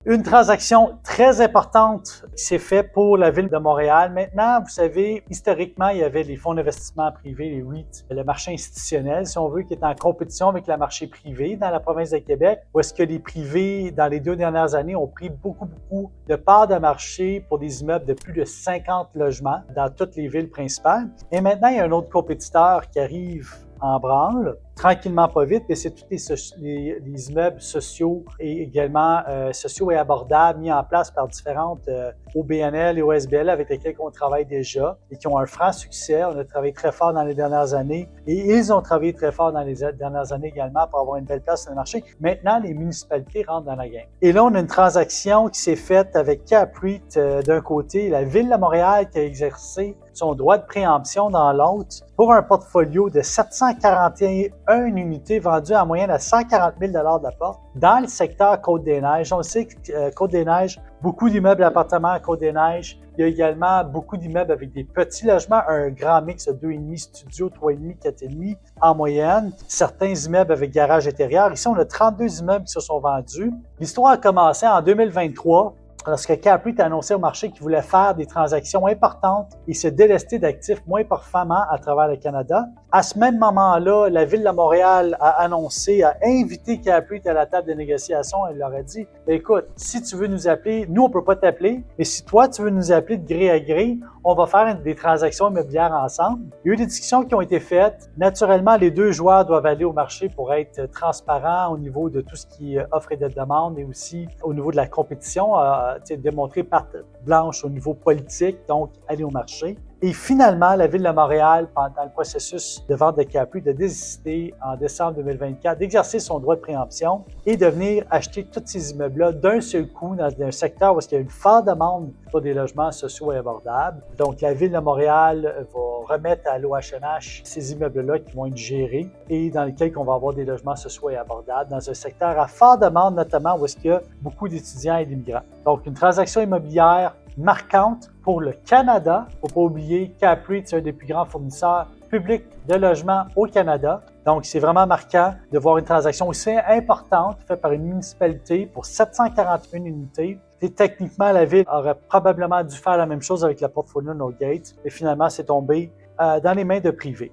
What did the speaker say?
Une transaction très importante qui s'est faite pour la Ville de Montréal. Maintenant, vous savez, historiquement, il y avait les fonds d'investissement privés, les REIT, le marché institutionnel, si on veut, qui est en compétition avec le marché privé dans la province de Québec, où est-ce que les privés, dans les 2 dernières années, ont pris beaucoup de parts de marché pour des immeubles de plus de 50 logements dans toutes les villes principales. Et maintenant, il y a un autre compétiteur qui arrive en branle, tranquillement pas vite, mais c'est tous les immeubles sociaux et également sociaux et abordables mis en place par différentes OBNL et OSBL avec lesquels on travaille déjà et qui ont un franc succès. On a travaillé très fort dans les dernières années et ils ont travaillé très fort dans les dernières années également pour avoir une belle place sur le marché. Maintenant, les municipalités rentrent dans la game. Et là, on a une transaction qui s'est faite avec CAPREIT d'un côté, la Ville de Montréal qui a exercé son droit de préemption dans l'autre pour un portfolio de 741 unités vendues en moyenne à 140 000 $ de la porte dans le secteur Côte-des-Neiges. On sait que Côte-des-Neiges, beaucoup d'immeubles d'appartements à Côte-des-Neiges. Il y a également beaucoup d'immeubles avec des petits logements, un grand mix de 2,5 studios, 3,5, 4,5 en moyenne. Certains immeubles avec garage intérieur. Ici, on a 32 immeubles qui se sont vendus. L'histoire a commencé en 2023. Lorsque CAPREIT a annoncé au marché qu'il voulait faire des transactions importantes et se délester d'actifs moins performants à travers le Canada. À ce même moment-là, la Ville de Montréal a annoncé, a invité CAPREIT à la table de négociation. Elle leur a dit, écoute, si tu veux nous appeler, nous, on ne peut pas t'appeler, mais si toi, tu veux nous appeler de gré à gré, on va faire des transactions immobilières ensemble. Il y a eu des discussions qui ont été faites. Naturellement, les deux joueurs doivent aller au marché pour être transparents au niveau de tout ce qui est offre et de demande, mais aussi au niveau de la compétition, démontrer patte blanche au niveau politique, donc aller au marché. Et finalement, la Ville de Montréal, pendant le processus de vente de CAPREIT, a décidé en décembre 2024 d'exercer son droit de préemption et de venir acheter tous ces immeubles-là d'un seul coup dans un secteur où il y a une forte demande pour des logements sociaux et abordables. Donc, la Ville de Montréal va remettre à l'OHMH ces immeubles-là qui vont être gérés et dans lesquels on va avoir des logements sociaux et abordables dans un secteur à forte demande, notamment où il y a beaucoup d'étudiants et d'immigrants. Donc, une transaction immobilière marquante pour le Canada. Il ne faut pas oublier, CAPREIT, c'est un des plus grands fournisseurs publics de logements au Canada. Donc, c'est vraiment marquant de voir une transaction aussi importante faite par une municipalité pour 741 unités. Et techniquement, la Ville aurait probablement dû faire la même chose avec le portfolio No Gate, mais finalement, c'est tombé dans les mains de privés.